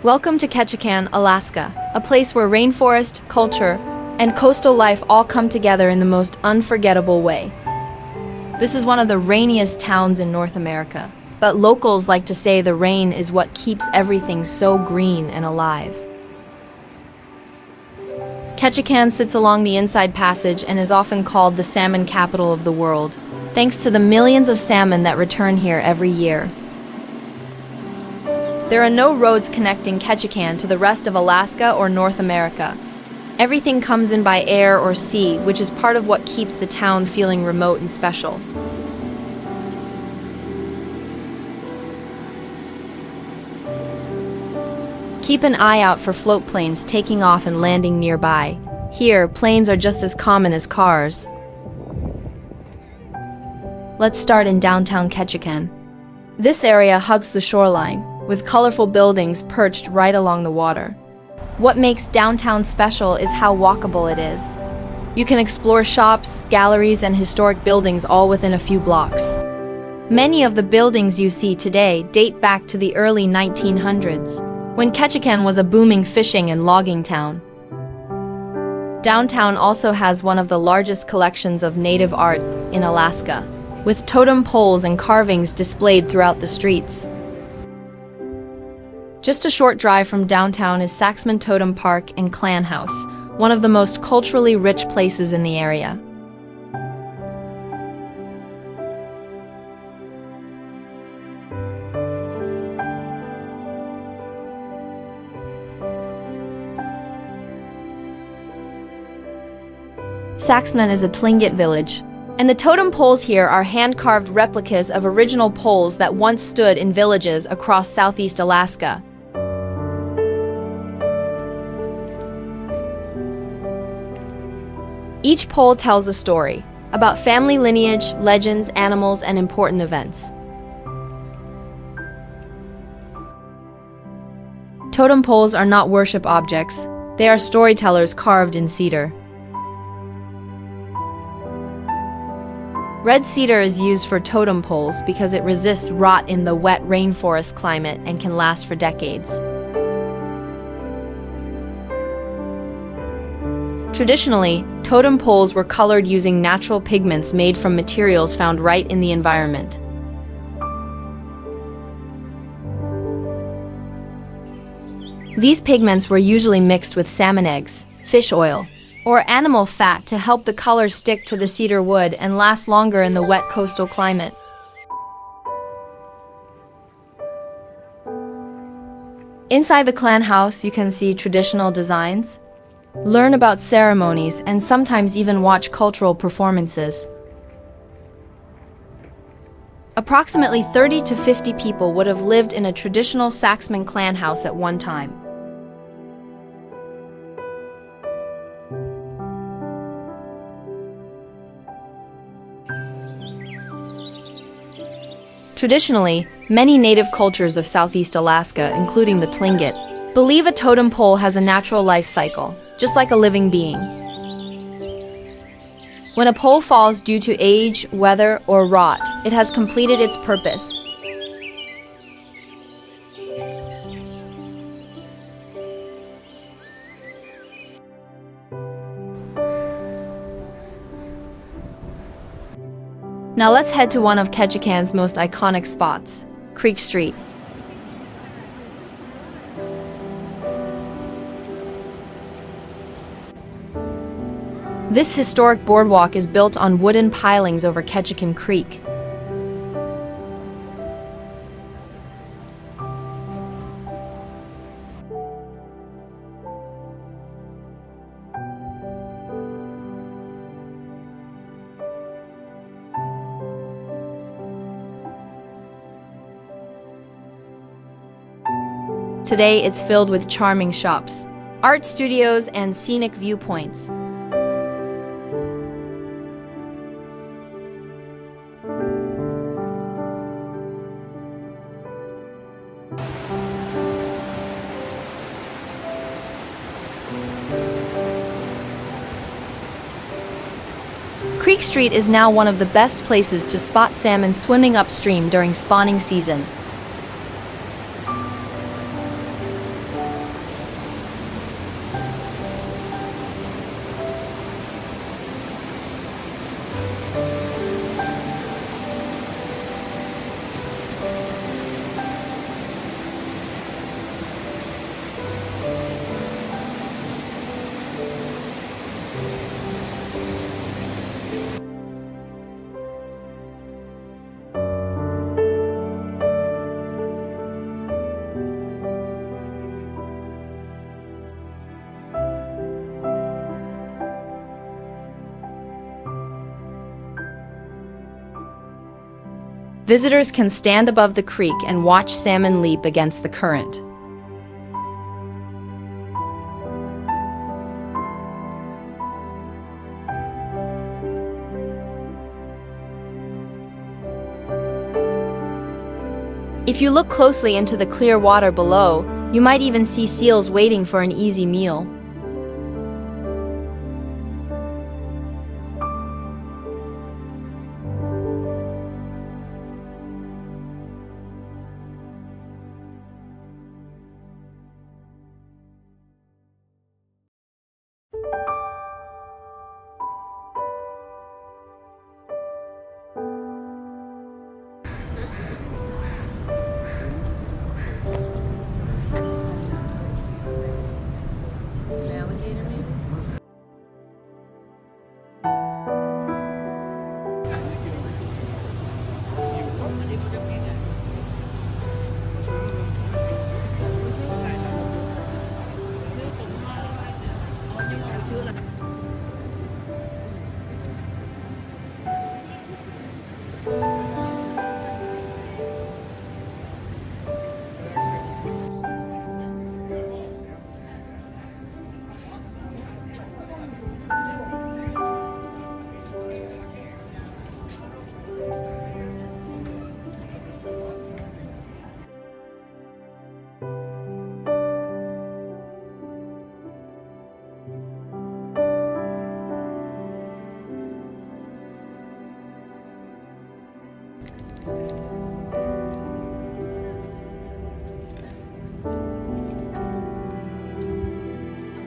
Welcome to Ketchikan, Alaska, a place where rainforest, culture, and coastal life all come together in the most unforgettable way. This is one of the rainiest towns in North America, but locals like to say the rain is what keeps everything so green and alive. Ketchikan sits along the Inside Passage and is often called the salmon capital of the world, thanks to the millions of salmon that return here every year. There are no roads connecting Ketchikan to the rest of Alaska or North America. Everything comes in by air or sea, which is part of what keeps the town feeling remote and special. Keep an eye out for float planes taking off and landing nearby. Here, planes are just as common as cars. Let's start in downtown Ketchikan. This area hugs the shoreline, with colorful buildings perched right along the water. What makes downtown special is how walkable it is. You can explore shops, galleries, and historic buildings all within a few blocks. Many of the buildings you see today date back to the early 1900s, when Ketchikan was a booming fishing and logging town. Downtown also has one of the largest collections of native art in Alaska, with totem poles and carvings displayed throughout the streets. Just a short drive from downtown is Saxman Totem Park and Clan House, one of the most culturally rich places in the area. Saxman is a Tlingit village, and the totem poles here are hand-carved replicas of original poles that once stood in villages across southeast Alaska. Each pole tells a story about family lineage, legends, animals, and important events. Totem poles are not worship objects, they are storytellers carved in cedar. Red cedar is used for totem poles because it resists rot in the wet rainforest climate and can last for decades. Traditionally, totem poles were colored using natural pigments made from materials found right in the environment. These pigments were usually mixed with salmon eggs, fish oil, or animal fat to help the colors stick to the cedar wood and last longer in the wet coastal climate. Inside the clan house, you can see traditional designs, learn about ceremonies, and sometimes even watch cultural performances. Approximately 30 to 50 people would have lived in a traditional Saxman clan house at one time. Traditionally, many native cultures of Southeast Alaska, including the Tlingit, believe a totem pole has a natural life cycle, just like a living being. When a pole falls due to age, weather, or rot, it has completed its purpose. Now let's head to one of Ketchikan's most iconic spots, Creek Street. This historic boardwalk is built on wooden pilings over Ketchikan Creek. Today, it's filled with charming shops, art studios, and scenic viewpoints. Creek Street is now one of the best places to spot salmon swimming upstream during spawning season. Visitors can stand above the creek and watch salmon leap against the current. If you look closely into the clear water below, you might even see seals waiting for an easy meal.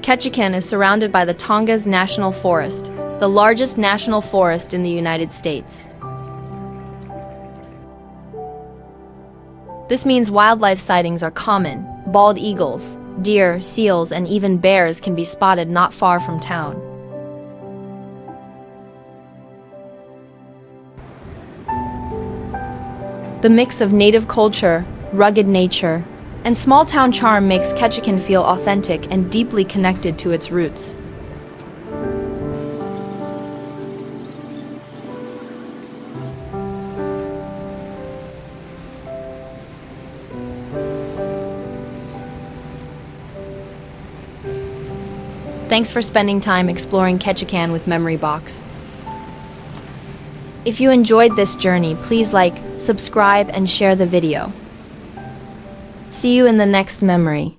Ketchikan is surrounded by the Tongass National Forest, the largest national forest in the United States. This means wildlife sightings are common. Bald eagles, deer, seals, and even bears can be spotted not far from town. The mix of native culture, rugged nature, and small-town charm makes Ketchikan feel authentic and deeply connected to its roots. Thanks for spending time exploring Ketchikan with Memory Box. If you enjoyed this journey, please like, subscribe, and share the video. See you in the next memory.